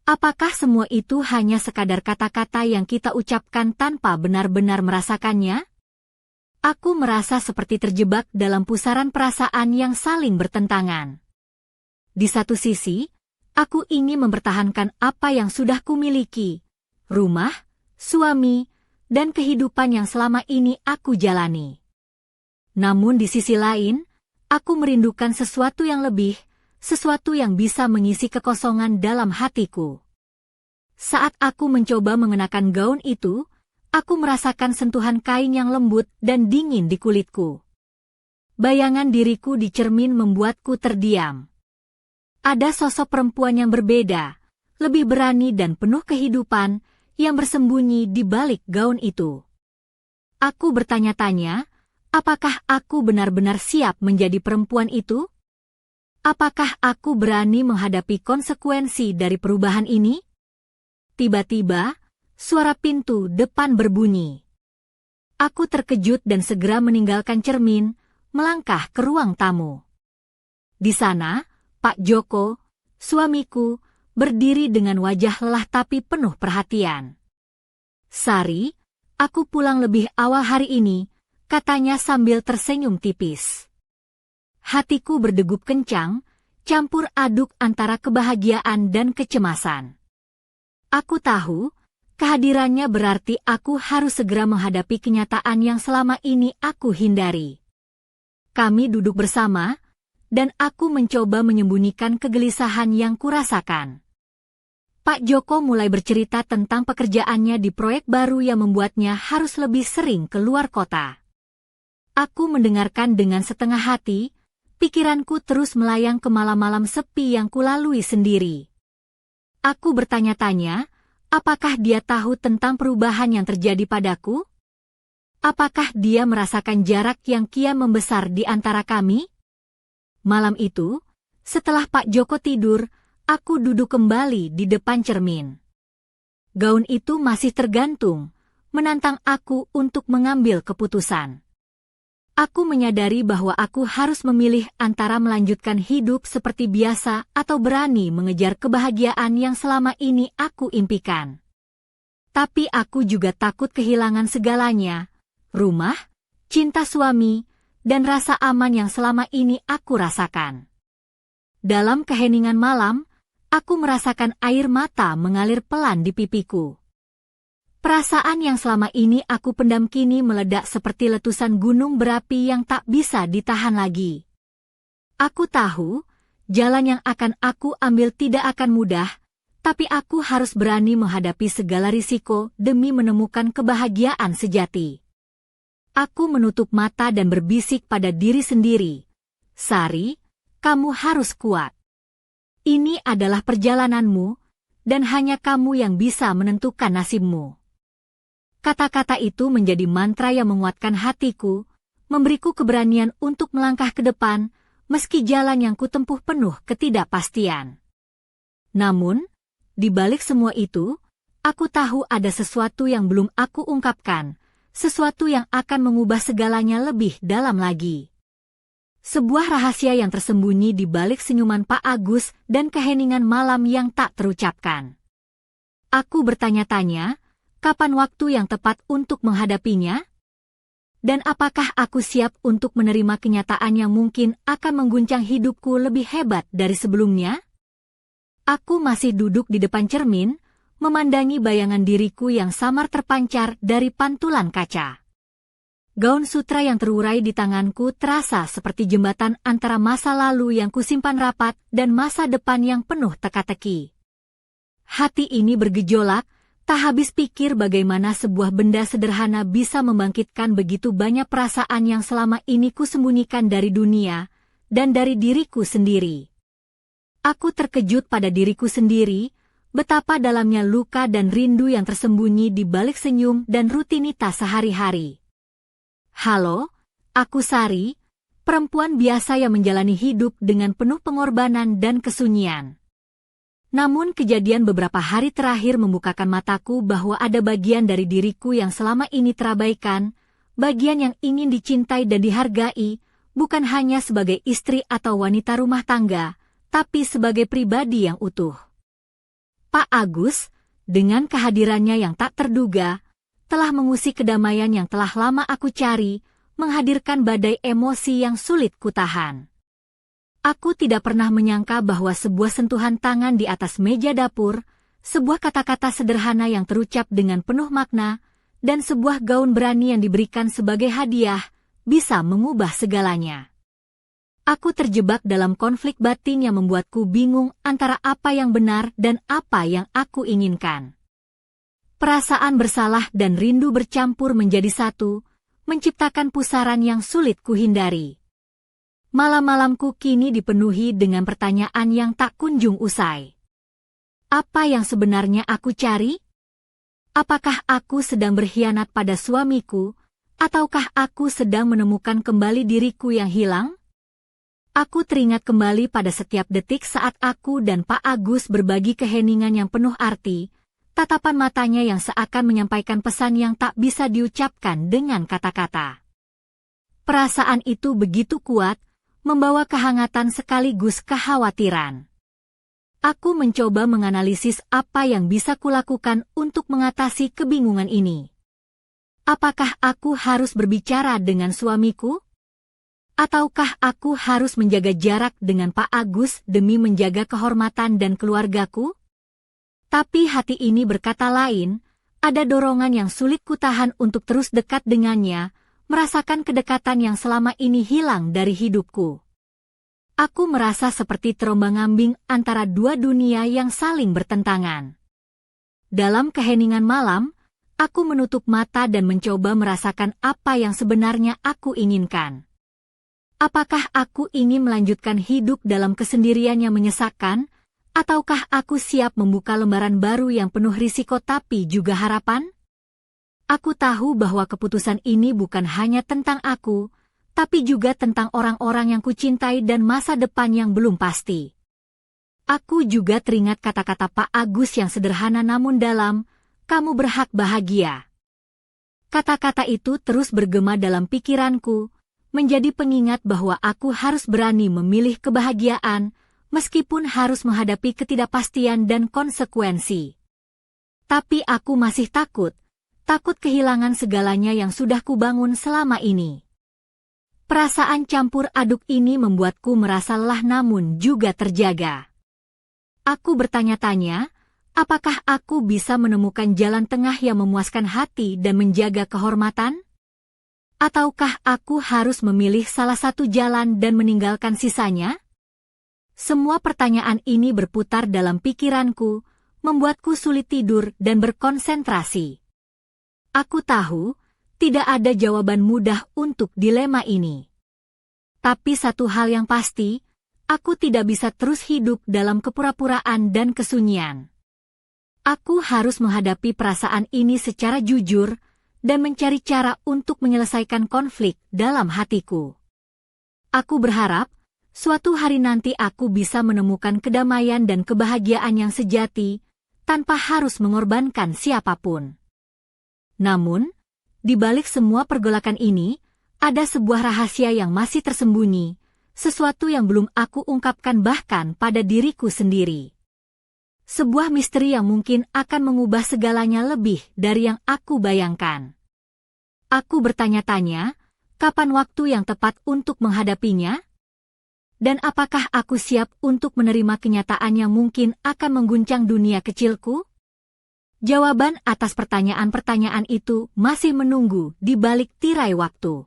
Apakah semua itu hanya sekadar kata-kata yang kita ucapkan tanpa benar-benar merasakannya? Aku merasa seperti terjebak dalam pusaran perasaan yang saling bertentangan. Di satu sisi, aku ingin mempertahankan apa yang sudah kumiliki, rumah, suami, dan kehidupan yang selama ini aku jalani. Namun di sisi lain, aku merindukan sesuatu yang lebih, sesuatu yang bisa mengisi kekosongan dalam hatiku. Saat aku mencoba mengenakan gaun itu, aku merasakan sentuhan kain yang lembut dan dingin di kulitku. Bayangan diriku di cermin membuatku terdiam. Ada sosok perempuan yang berbeda, lebih berani dan penuh kehidupan, yang bersembunyi di balik gaun itu. Aku bertanya-tanya, apakah aku benar-benar siap menjadi perempuan itu? Apakah aku berani menghadapi konsekuensi dari perubahan ini? Tiba-tiba, suara pintu depan berbunyi. Aku terkejut dan segera meninggalkan cermin, melangkah ke ruang tamu. Di sana, Pak Joko, suamiku, berdiri dengan wajah lelah tapi penuh perhatian. "Sari, aku pulang lebih awal hari ini," katanya sambil tersenyum tipis. Hatiku berdegup kencang, campur aduk antara kebahagiaan dan kecemasan. Aku tahu, Kehadirannya berarti aku harus segera menghadapi kenyataan yang selama ini aku hindari. Kami duduk bersama, dan aku mencoba menyembunyikan kegelisahan yang kurasakan. Pak Joko mulai bercerita tentang pekerjaannya di proyek baru yang membuatnya harus lebih sering keluar kota. Aku mendengarkan dengan setengah hati, pikiranku terus melayang ke malam-malam sepi yang kulalui sendiri. Aku bertanya-tanya, apakah dia tahu tentang perubahan yang terjadi padaku? Apakah dia merasakan jarak yang kian membesar di antara kami? Malam itu, setelah Pak Joko tidur, aku duduk kembali di depan cermin. Gaun itu masih tergantung, menantang aku untuk mengambil keputusan. Aku menyadari bahwa aku harus memilih antara melanjutkan hidup seperti biasa atau berani mengejar kebahagiaan yang selama ini aku impikan. Tapi aku juga takut kehilangan segalanya, rumah, cinta suami, dan rasa aman yang selama ini aku rasakan. Dalam keheningan malam, aku merasakan air mata mengalir pelan di pipiku. Perasaan yang selama ini aku pendam kini meledak seperti letusan gunung berapi yang tak bisa ditahan lagi. Aku tahu, jalan yang akan aku ambil tidak akan mudah, tapi aku harus berani menghadapi segala risiko demi menemukan kebahagiaan sejati. Aku menutup mata dan berbisik pada diri sendiri, "Sari, kamu harus kuat. Ini adalah perjalananmu, dan hanya kamu yang bisa menentukan nasibmu." Kata-kata itu menjadi mantra yang menguatkan hatiku, memberiku keberanian untuk melangkah ke depan, meski jalan yang kutempuh penuh ketidakpastian. Namun, di balik semua itu, aku tahu ada sesuatu yang belum aku ungkapkan, sesuatu yang akan mengubah segalanya lebih dalam lagi. Sebuah rahasia yang tersembunyi di balik senyuman Pak Agus dan keheningan malam yang tak terucapkan. Aku bertanya-tanya, kapan waktu yang tepat untuk menghadapinya? Dan apakah aku siap untuk menerima kenyataan yang mungkin akan mengguncang hidupku lebih hebat dari sebelumnya? Aku masih duduk di depan cermin, memandangi bayangan diriku yang samar terpancar dari pantulan kaca. Gaun sutra yang terurai di tanganku terasa seperti jembatan antara masa lalu yang kusimpan rapat dan masa depan yang penuh teka-teki. Hati ini bergejolak, tak habis pikir bagaimana sebuah benda sederhana bisa membangkitkan begitu banyak perasaan yang selama ini kusembunyikan dari dunia dan dari diriku sendiri. Aku terkejut pada diriku sendiri, betapa dalamnya luka dan rindu yang tersembunyi di balik senyum dan rutinitas sehari-hari. Halo, aku Sari, perempuan biasa yang menjalani hidup dengan penuh pengorbanan dan kesunyian. Namun kejadian beberapa hari terakhir membukakan mataku bahwa ada bagian dari diriku yang selama ini terabaikan, bagian yang ingin dicintai dan dihargai, bukan hanya sebagai istri atau wanita rumah tangga, tapi sebagai pribadi yang utuh. Pak Agus, dengan kehadirannya yang tak terduga, telah mengusik kedamaian yang telah lama aku cari, menghadirkan badai emosi yang sulit kutahan. Aku tidak pernah menyangka bahwa sebuah sentuhan tangan di atas meja dapur, sebuah kata-kata sederhana yang terucap dengan penuh makna, dan sebuah gaun berani yang diberikan sebagai hadiah, bisa mengubah segalanya. Aku terjebak dalam konflik batin yang membuatku bingung antara apa yang benar dan apa yang aku inginkan. Perasaan bersalah dan rindu bercampur menjadi satu, menciptakan pusaran yang sulit kuhindari. Malam-malamku kini dipenuhi dengan pertanyaan yang tak kunjung usai. Apa yang sebenarnya aku cari? Apakah aku sedang berkhianat pada suamiku, ataukah aku sedang menemukan kembali diriku yang hilang? Aku teringat kembali pada setiap detik saat aku dan Pak Agus berbagi keheningan yang penuh arti, tatapan matanya yang seakan menyampaikan pesan yang tak bisa diucapkan dengan kata-kata. Perasaan itu begitu kuat, membawa kehangatan sekaligus kekhawatiran. Aku mencoba menganalisis apa yang bisa kulakukan untuk mengatasi kebingungan ini. Apakah aku harus berbicara dengan suamiku? Ataukah aku harus menjaga jarak dengan Pak Agus demi menjaga kehormatan dan keluargaku? Tapi hati ini berkata lain, Ada dorongan yang sulit kutahan untuk terus dekat dengannya, merasakan kedekatan yang selama ini hilang dari hidupku. Aku merasa seperti terombang-ambing antara dua dunia yang saling bertentangan. Dalam keheningan malam, aku menutup mata dan mencoba merasakan apa yang sebenarnya aku inginkan. Apakah aku ingin melanjutkan hidup dalam kesendirian yang menyesakkan, ataukah aku siap membuka lembaran baru yang penuh risiko tapi juga harapan? Aku tahu bahwa keputusan ini bukan hanya tentang aku, tapi juga tentang orang-orang yang kucintai dan masa depan yang belum pasti. Aku juga teringat kata-kata Pak Agus yang sederhana namun dalam, "Kamu berhak bahagia." Kata-kata itu terus bergema dalam pikiranku, menjadi pengingat bahwa aku harus berani memilih kebahagiaan, meskipun harus menghadapi ketidakpastian dan konsekuensi. Tapi aku masih takut kehilangan segalanya yang sudah kubangun selama ini. Perasaan campur aduk ini membuatku merasa lelah namun juga terjaga. Aku bertanya-tanya, apakah aku bisa menemukan jalan tengah yang memuaskan hati dan menjaga kehormatan? Ataukah aku harus memilih salah satu jalan dan meninggalkan sisanya? Semua pertanyaan ini berputar dalam pikiranku, membuatku sulit tidur dan berkonsentrasi. Aku tahu, tidak ada jawaban mudah untuk dilema ini. Tapi satu hal yang pasti, aku tidak bisa terus hidup dalam kepura-puraan dan kesunyian. Aku harus menghadapi perasaan ini secara jujur dan mencari cara untuk menyelesaikan konflik dalam hatiku. Aku berharap, suatu hari nanti aku bisa menemukan kedamaian dan kebahagiaan yang sejati, tanpa harus mengorbankan siapapun. Namun, di balik semua pergolakan ini, ada sebuah rahasia yang masih tersembunyi, sesuatu yang belum aku ungkapkan bahkan pada diriku sendiri. Sebuah misteri yang mungkin akan mengubah segalanya lebih dari yang aku bayangkan. Aku bertanya-tanya, kapan waktu yang tepat untuk menghadapinya? Dan apakah aku siap untuk menerima kenyataan yang mungkin akan mengguncang dunia kecilku? Jawaban atas pertanyaan-pertanyaan itu masih menunggu di balik tirai waktu.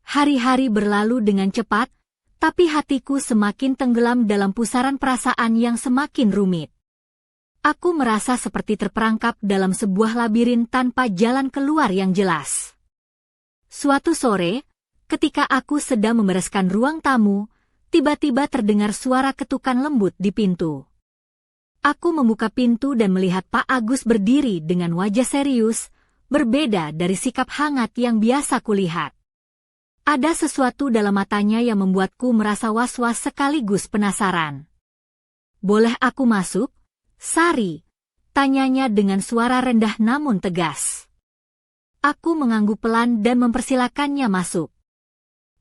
Hari-hari berlalu dengan cepat, tapi hatiku semakin tenggelam dalam pusaran perasaan yang semakin rumit. Aku merasa seperti terperangkap dalam sebuah labirin tanpa jalan keluar yang jelas. Suatu sore, ketika aku sedang membereskan ruang tamu, tiba-tiba terdengar suara ketukan lembut di pintu. Aku membuka pintu dan melihat Pak Agus berdiri dengan wajah serius, berbeda dari sikap hangat yang biasa kulihat. Ada sesuatu dalam matanya yang membuatku merasa was-was sekaligus penasaran. "Boleh aku masuk, Sari?" tanyanya dengan suara rendah namun tegas. Aku mengangguk pelan dan mempersilakannya masuk.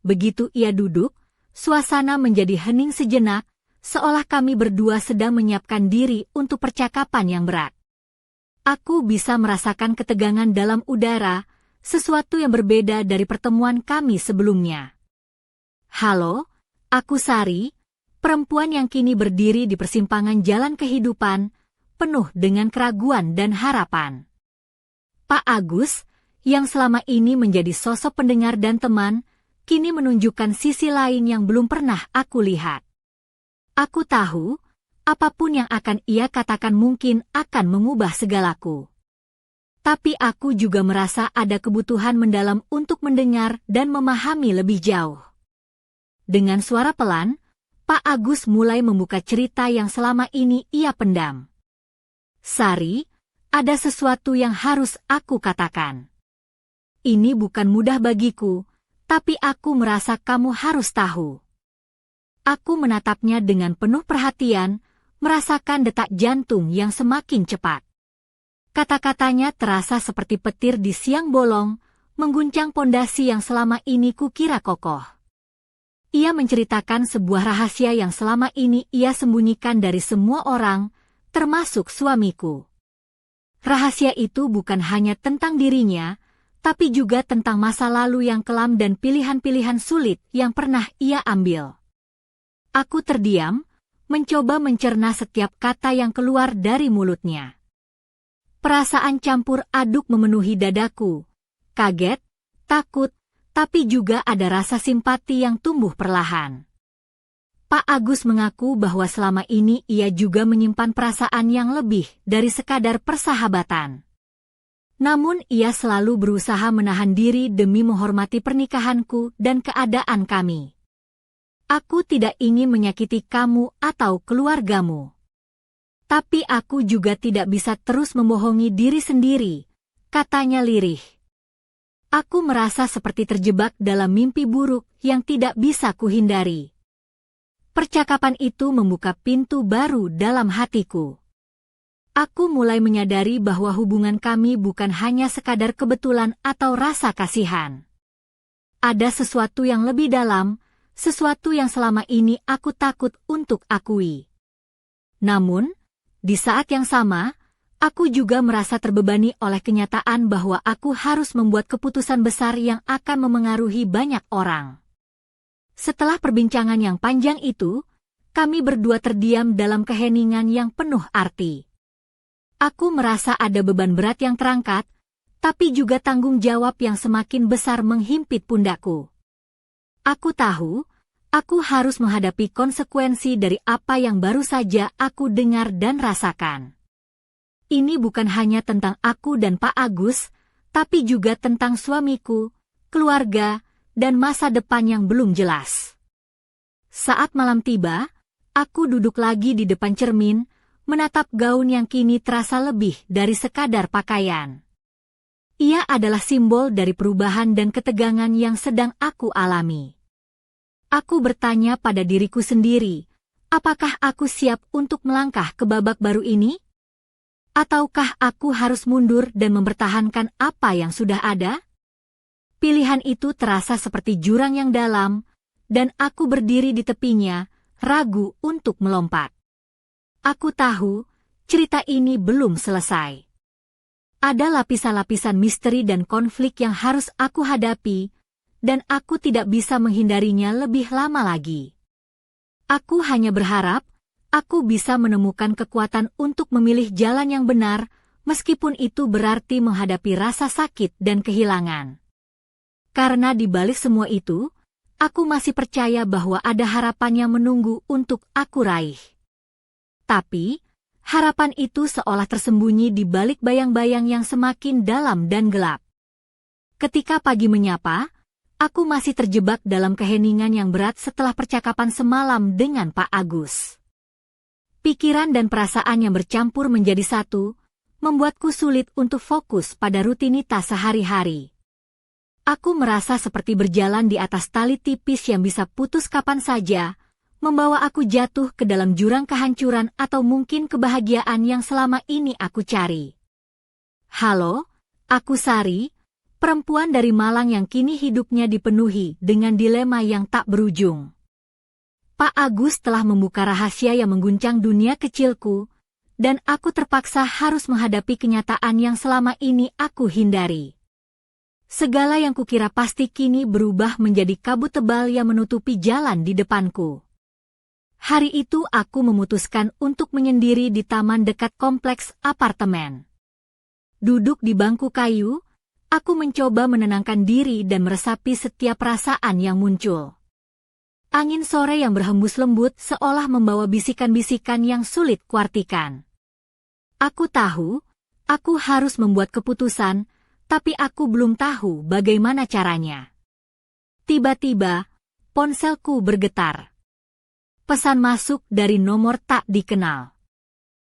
Begitu ia duduk, suasana menjadi hening sejenak, seolah kami berdua sedang menyiapkan diri untuk percakapan yang berat. Aku bisa merasakan ketegangan dalam udara, sesuatu yang berbeda dari pertemuan kami sebelumnya. "Halo, aku Sari, perempuan yang kini berdiri di persimpangan jalan kehidupan, penuh dengan keraguan dan harapan." Pak Agus, yang selama ini menjadi sosok pendengar dan teman, kini menunjukkan sisi lain yang belum pernah aku lihat. Aku tahu, apapun yang akan ia katakan mungkin akan mengubah segalaku. Tapi aku juga merasa ada kebutuhan mendalam untuk mendengar dan memahami lebih jauh. Dengan suara pelan, Pak Agus mulai membuka cerita yang selama ini ia pendam. "Sari, ada sesuatu yang harus aku katakan. Ini bukan mudah bagiku, tapi aku merasa kamu harus tahu." Aku menatapnya dengan penuh perhatian, merasakan detak jantung yang semakin cepat. Kata-katanya terasa seperti petir di siang bolong, mengguncang pondasi yang selama ini kukira kokoh. Ia menceritakan sebuah rahasia yang selama ini ia sembunyikan dari semua orang, termasuk suamiku. Rahasia itu bukan hanya tentang dirinya, tapi juga tentang masa lalu yang kelam dan pilihan-pilihan sulit yang pernah ia ambil. Aku terdiam, mencoba mencerna setiap kata yang keluar dari mulutnya. Perasaan campur aduk memenuhi dadaku. Kaget, takut, tapi juga ada rasa simpati yang tumbuh perlahan. Pak Agus mengaku bahwa selama ini ia juga menyimpan perasaan yang lebih dari sekadar persahabatan. Namun ia selalu berusaha menahan diri demi menghormati pernikahanku dan keadaan kami. Aku tidak ingin menyakiti kamu atau keluargamu. Tapi aku juga tidak bisa terus membohongi diri sendiri, katanya lirih. Aku merasa seperti terjebak dalam mimpi buruk yang tidak bisa kuhindari. Percakapan itu membuka pintu baru dalam hatiku. Aku mulai menyadari bahwa hubungan kami bukan hanya sekadar kebetulan atau rasa kasihan. Ada sesuatu yang lebih dalam, sesuatu yang selama ini aku takut untuk akui. Namun, di saat yang sama, aku juga merasa terbebani oleh kenyataan bahwa aku harus membuat keputusan besar yang akan memengaruhi banyak orang. Setelah perbincangan yang panjang itu, kami berdua terdiam dalam keheningan yang penuh arti. Aku merasa ada beban berat yang terangkat, tapi juga tanggung jawab yang semakin besar menghimpit pundakku. Aku tahu, aku harus menghadapi konsekuensi dari apa yang baru saja aku dengar dan rasakan. Ini bukan hanya tentang aku dan Pak Agus, tapi juga tentang suamiku, keluarga, dan masa depan yang belum jelas. Saat malam tiba, aku duduk lagi di depan cermin, menatap gaun yang kini terasa lebih dari sekadar pakaian. Ia adalah simbol dari perubahan dan ketegangan yang sedang aku alami. Aku bertanya pada diriku sendiri, apakah aku siap untuk melangkah ke babak baru ini? Ataukah aku harus mundur dan mempertahankan apa yang sudah ada? Pilihan itu terasa seperti jurang yang dalam, dan aku berdiri di tepinya, ragu untuk melompat. Aku tahu, cerita ini belum selesai. Ada lapisan-lapisan misteri dan konflik yang harus aku hadapi, dan aku tidak bisa menghindarinya lebih lama lagi. Aku hanya berharap, aku bisa menemukan kekuatan untuk memilih jalan yang benar, meskipun itu berarti menghadapi rasa sakit dan kehilangan. Karena di balik semua itu, aku masih percaya bahwa ada harapan yang menunggu untuk aku raih. Tapi, harapan itu seolah tersembunyi di balik bayang-bayang yang semakin dalam dan gelap. Ketika pagi menyapa, aku masih terjebak dalam keheningan yang berat setelah percakapan semalam dengan Pak Agus. Pikiran dan perasaan yang bercampur menjadi satu, membuatku sulit untuk fokus pada rutinitas sehari-hari. Aku merasa seperti berjalan di atas tali tipis yang bisa putus kapan saja, membawa aku jatuh ke dalam jurang kehancuran atau mungkin kebahagiaan yang selama ini aku cari. Halo, aku Sari, perempuan dari Malang yang kini hidupnya dipenuhi dengan dilema yang tak berujung. Pak Agus telah membuka rahasia yang mengguncang dunia kecilku, dan aku terpaksa harus menghadapi kenyataan yang selama ini aku hindari. Segala yang kukira pasti kini berubah menjadi kabut tebal yang menutupi jalan di depanku. Hari itu aku memutuskan untuk menyendiri di taman dekat kompleks apartemen. Duduk di bangku kayu, aku mencoba menenangkan diri dan meresapi setiap perasaan yang muncul. Angin sore yang berhembus lembut seolah membawa bisikan-bisikan yang sulit kuartikan. Aku tahu, aku harus membuat keputusan, tapi aku belum tahu bagaimana caranya. Tiba-tiba, ponselku bergetar. Pesan masuk dari nomor tak dikenal.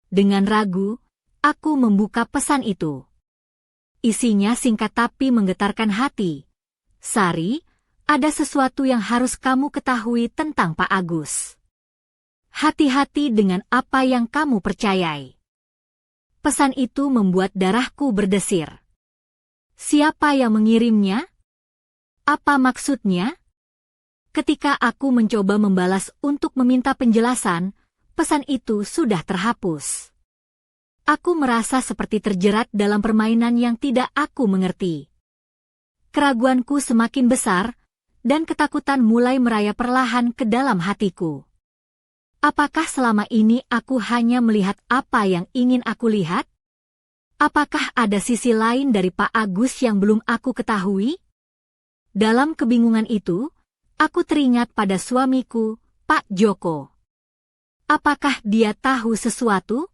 Dengan ragu, aku membuka pesan itu. Isinya singkat tapi menggetarkan hati. Sari, ada sesuatu yang harus kamu ketahui tentang Pak Agus. Hati-hati dengan apa yang kamu percayai. Pesan itu membuat darahku berdesir. Siapa yang mengirimnya? Apa maksudnya? Ketika aku mencoba membalas untuk meminta penjelasan, pesan itu sudah terhapus. Aku merasa seperti terjerat dalam permainan yang tidak aku mengerti. Keraguanku semakin besar, dan ketakutan mulai merayap perlahan ke dalam hatiku. Apakah selama ini aku hanya melihat apa yang ingin aku lihat? Apakah ada sisi lain dari Pak Agus yang belum aku ketahui? Dalam kebingungan itu, aku teringat pada suamiku, Pak Joko. Apakah dia tahu sesuatu?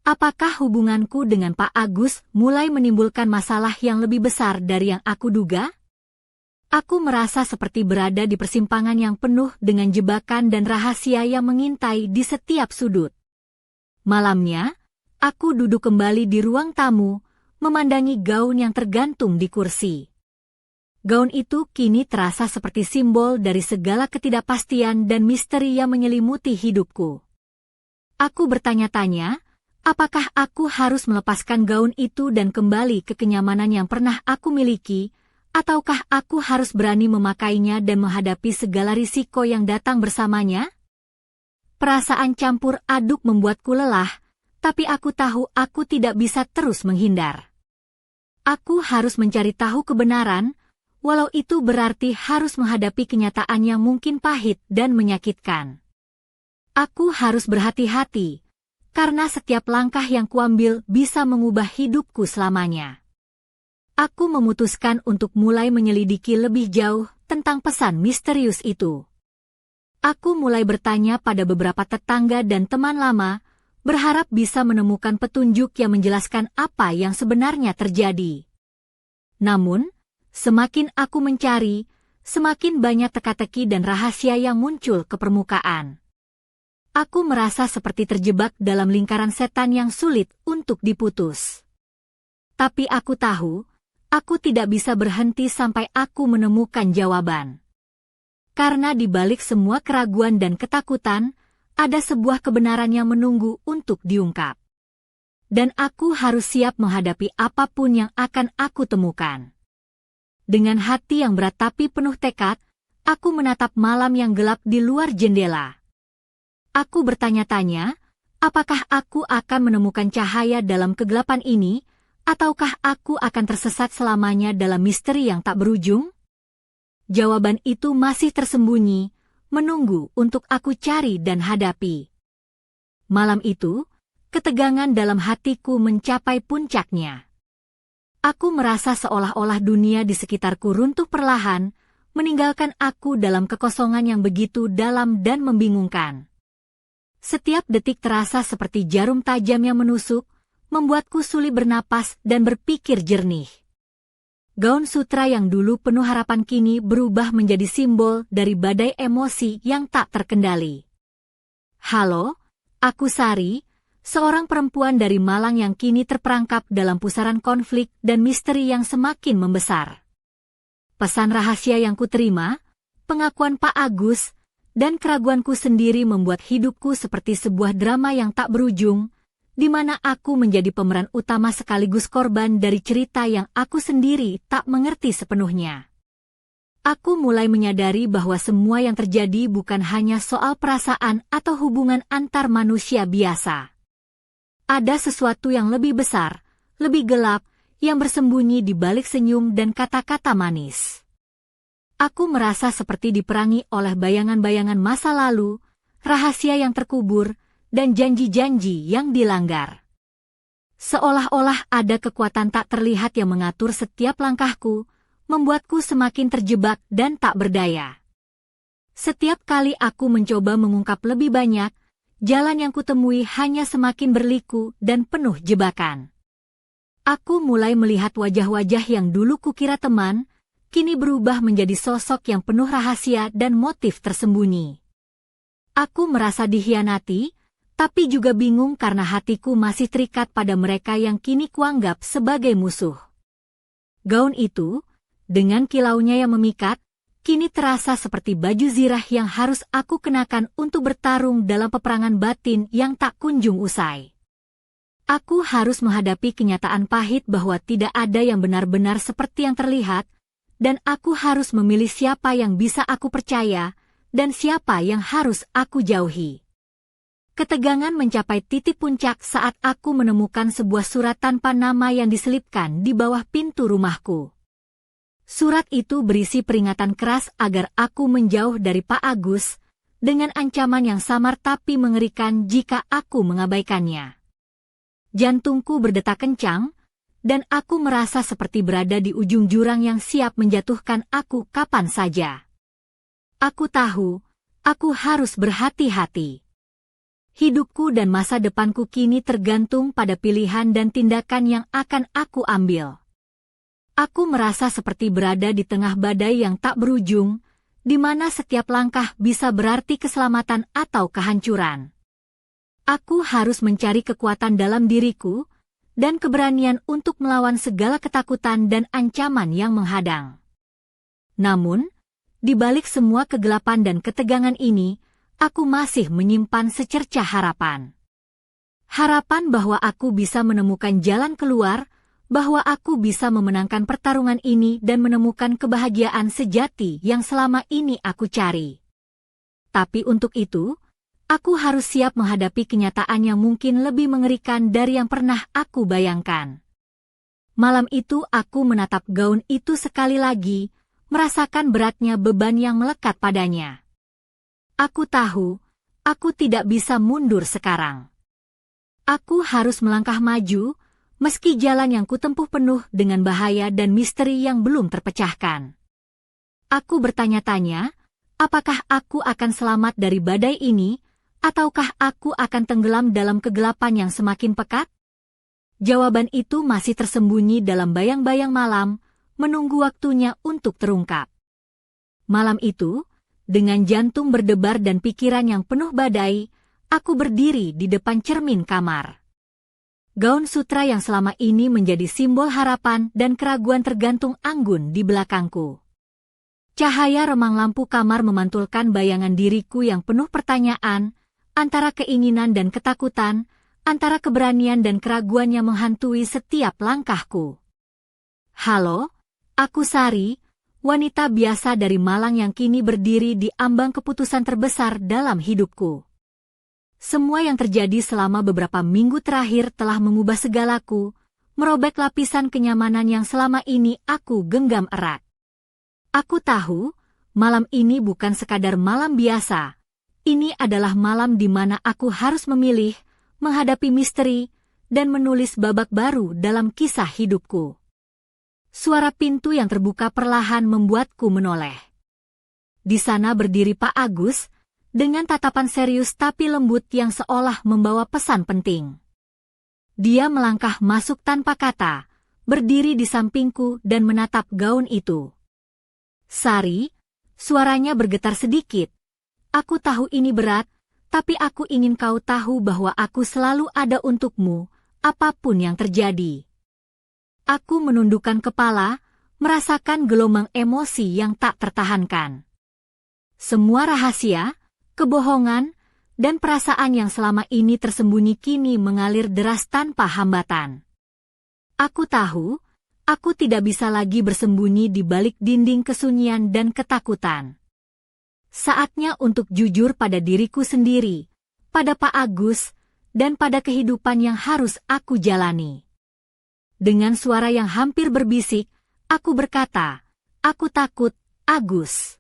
Apakah hubunganku dengan Pak Agus mulai menimbulkan masalah yang lebih besar dari yang aku duga? Aku merasa seperti berada di persimpangan yang penuh dengan jebakan dan rahasia yang mengintai di setiap sudut. Malamnya, aku duduk kembali di ruang tamu, memandangi gaun yang tergantung di kursi. Gaun itu kini terasa seperti simbol dari segala ketidakpastian dan misteri yang menyelimuti hidupku. Aku bertanya-tanya, apakah aku harus melepaskan gaun itu dan kembali ke kenyamanan yang pernah aku miliki, ataukah aku harus berani memakainya dan menghadapi segala risiko yang datang bersamanya? Perasaan campur aduk membuatku lelah, tapi aku tahu aku tidak bisa terus menghindar. Aku harus mencari tahu kebenaran, walau itu berarti harus menghadapi kenyataan yang mungkin pahit dan menyakitkan. Aku harus berhati-hati, karena setiap langkah yang kuambil bisa mengubah hidupku selamanya. Aku memutuskan untuk mulai menyelidiki lebih jauh tentang pesan misterius itu. Aku mulai bertanya pada beberapa tetangga dan teman lama, berharap bisa menemukan petunjuk yang menjelaskan apa yang sebenarnya terjadi. Namun, semakin aku mencari, semakin banyak teka-teki dan rahasia yang muncul ke permukaan. Aku merasa seperti terjebak dalam lingkaran setan yang sulit untuk diputus. Tapi aku tahu, aku tidak bisa berhenti sampai aku menemukan jawaban. Karena di balik semua keraguan dan ketakutan, ada sebuah kebenaran yang menunggu untuk diungkap. Dan aku harus siap menghadapi apapun yang akan aku temukan. Dengan hati yang berat tapi penuh tekad, aku menatap malam yang gelap di luar jendela. Aku bertanya-tanya, apakah aku akan menemukan cahaya dalam kegelapan ini, ataukah aku akan tersesat selamanya dalam misteri yang tak berujung? Jawaban itu masih tersembunyi, menunggu untuk aku cari dan hadapi. Malam itu, ketegangan dalam hatiku mencapai puncaknya. Aku merasa seolah-olah dunia di sekitarku runtuh perlahan, meninggalkan aku dalam kekosongan yang begitu dalam dan membingungkan. Setiap detik terasa seperti jarum tajam yang menusuk, membuatku sulit bernapas dan berpikir jernih. Gaun sutra yang dulu penuh harapan kini berubah menjadi simbol dari badai emosi yang tak terkendali. Halo, aku Sari, seorang perempuan dari Malang yang kini terperangkap dalam pusaran konflik dan misteri yang semakin membesar. Pesan rahasia yang kuterima, pengakuan Pak Agus, dan keraguanku sendiri membuat hidupku seperti sebuah drama yang tak berujung, di mana aku menjadi pemeran utama sekaligus korban dari cerita yang aku sendiri tak mengerti sepenuhnya. Aku mulai menyadari bahwa semua yang terjadi bukan hanya soal perasaan atau hubungan antar manusia biasa. Ada sesuatu yang lebih besar, lebih gelap, yang bersembunyi di balik senyum dan kata-kata manis. Aku merasa seperti diperangi oleh bayangan-bayangan masa lalu, rahasia yang terkubur, dan janji-janji yang dilanggar. Seolah-olah ada kekuatan tak terlihat yang mengatur setiap langkahku, membuatku semakin terjebak dan tak berdaya. Setiap kali aku mencoba mengungkap lebih banyak, jalan yang kutemui hanya semakin berliku dan penuh jebakan. Aku mulai melihat wajah-wajah yang dulu kukira teman, kini berubah menjadi sosok yang penuh rahasia dan motif tersembunyi. Aku merasa dikhianati, tapi juga bingung karena hatiku masih terikat pada mereka yang kini kuanggap sebagai musuh. Gaun itu, dengan kilaunya yang memikat, kini terasa seperti baju zirah yang harus aku kenakan untuk bertarung dalam peperangan batin yang tak kunjung usai. Aku harus menghadapi kenyataan pahit bahwa tidak ada yang benar-benar seperti yang terlihat, dan aku harus memilih siapa yang bisa aku percaya, dan siapa yang harus aku jauhi. Ketegangan mencapai titik puncak saat aku menemukan sebuah surat tanpa nama yang diselipkan di bawah pintu rumahku. Surat itu berisi peringatan keras agar aku menjauh dari Pak Agus, dengan ancaman yang samar tapi mengerikan jika aku mengabaikannya. Jantungku berdetak kencang, dan aku merasa seperti berada di ujung jurang yang siap menjatuhkan aku kapan saja. Aku tahu, aku harus berhati-hati. Hidupku dan masa depanku kini tergantung pada pilihan dan tindakan yang akan aku ambil. Aku merasa seperti berada di tengah badai yang tak berujung, di mana setiap langkah bisa berarti keselamatan atau kehancuran. Aku harus mencari kekuatan dalam diriku, dan keberanian untuk melawan segala ketakutan dan ancaman yang menghadang. Namun, di balik semua kegelapan dan ketegangan ini, aku masih menyimpan secercah harapan. Harapan bahwa aku bisa menemukan jalan keluar, bahwa aku bisa memenangkan pertarungan ini dan menemukan kebahagiaan sejati yang selama ini aku cari. Tapi untuk itu, aku harus siap menghadapi kenyataan yang mungkin lebih mengerikan dari yang pernah aku bayangkan. Malam itu aku menatap gaun itu sekali lagi, merasakan beratnya beban yang melekat padanya. Aku tahu, aku tidak bisa mundur sekarang. Aku harus melangkah maju, meski jalan yang kutempuh penuh dengan bahaya dan misteri yang belum terpecahkan. Aku bertanya-tanya, apakah aku akan selamat dari badai ini, ataukah aku akan tenggelam dalam kegelapan yang semakin pekat? Jawaban itu masih tersembunyi dalam bayang-bayang malam, menunggu waktunya untuk terungkap. Malam itu, dengan jantung berdebar dan pikiran yang penuh badai, aku berdiri di depan cermin kamar. Gaun sutra yang selama ini menjadi simbol harapan dan keraguan tergantung anggun di belakangku. Cahaya remang lampu kamar memantulkan bayangan diriku yang penuh pertanyaan, antara keinginan dan ketakutan, antara keberanian dan keraguan yang menghantui setiap langkahku. Halo, aku Sari, wanita biasa dari Malang yang kini berdiri di ambang keputusan terbesar dalam hidupku. Semua yang terjadi selama beberapa minggu terakhir telah mengubah segalaku, merobek lapisan kenyamanan yang selama ini aku genggam erat. Aku tahu, malam ini bukan sekadar malam biasa. Ini adalah malam di mana aku harus memilih, menghadapi misteri, dan menulis babak baru dalam kisah hidupku. Suara pintu yang terbuka perlahan membuatku menoleh. Di sana berdiri Pak Agus, dengan tatapan serius tapi lembut yang seolah membawa pesan penting. Dia melangkah masuk tanpa kata, berdiri di sampingku dan menatap gaun itu. Sari, suaranya bergetar sedikit. Aku tahu ini berat, tapi aku ingin kau tahu bahwa aku selalu ada untukmu, apapun yang terjadi. Aku menundukkan kepala, merasakan gelombang emosi yang tak tertahankan. Semua rahasia, kebohongan, dan perasaan yang selama ini tersembunyi kini mengalir deras tanpa hambatan. Aku tahu, aku tidak bisa lagi bersembunyi di balik dinding kesunyian dan ketakutan. Saatnya untuk jujur pada diriku sendiri, pada Pak Agus, dan pada kehidupan yang harus aku jalani. Dengan suara yang hampir berbisik, aku berkata, aku takut, Agus.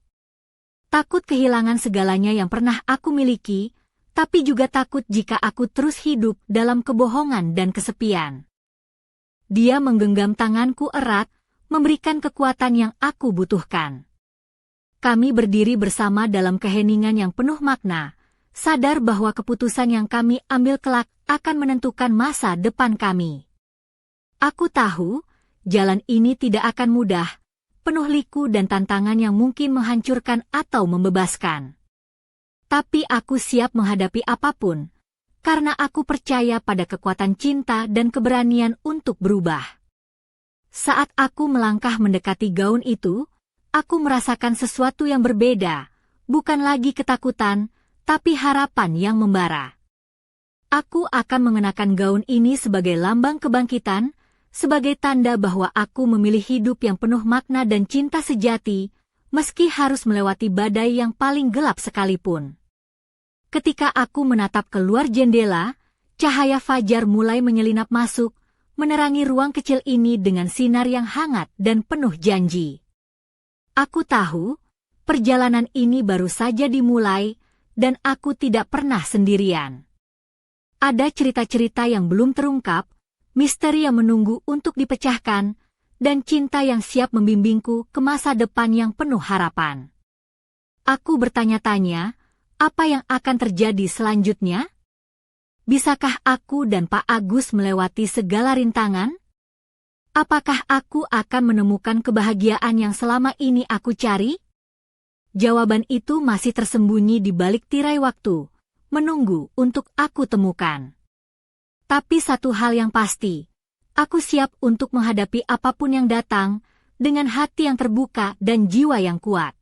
Takut kehilangan segalanya yang pernah aku miliki, tapi juga takut jika aku terus hidup dalam kebohongan dan kesepian. Dia menggenggam tanganku erat, memberikan kekuatan yang aku butuhkan. Kami berdiri bersama dalam keheningan yang penuh makna, sadar bahwa keputusan yang kami ambil kelak akan menentukan masa depan kami. Aku tahu, jalan ini tidak akan mudah, penuh liku dan tantangan yang mungkin menghancurkan atau membebaskan. Tapi aku siap menghadapi apapun, karena aku percaya pada kekuatan cinta dan keberanian untuk berubah. Saat aku melangkah mendekati gaun itu, aku merasakan sesuatu yang berbeda, bukan lagi ketakutan, tapi harapan yang membara. Aku akan mengenakan gaun ini sebagai lambang kebangkitan, sebagai tanda bahwa aku memilih hidup yang penuh makna dan cinta sejati, meski harus melewati badai yang paling gelap sekalipun. Ketika aku menatap keluar jendela, cahaya fajar mulai menyelinap masuk, menerangi ruang kecil ini dengan sinar yang hangat dan penuh janji. Aku tahu, perjalanan ini baru saja dimulai, dan aku tidak pernah sendirian. Ada cerita-cerita yang belum terungkap, misteri yang menunggu untuk dipecahkan, dan cinta yang siap membimbingku ke masa depan yang penuh harapan. Aku bertanya-tanya, apa yang akan terjadi selanjutnya? Bisakah aku dan Pak Agus melewati segala rintangan? Apakah aku akan menemukan kebahagiaan yang selama ini aku cari? Jawaban itu masih tersembunyi di balik tirai waktu, menunggu untuk aku temukan. Tapi satu hal yang pasti, aku siap untuk menghadapi apapun yang datang, dengan hati yang terbuka dan jiwa yang kuat.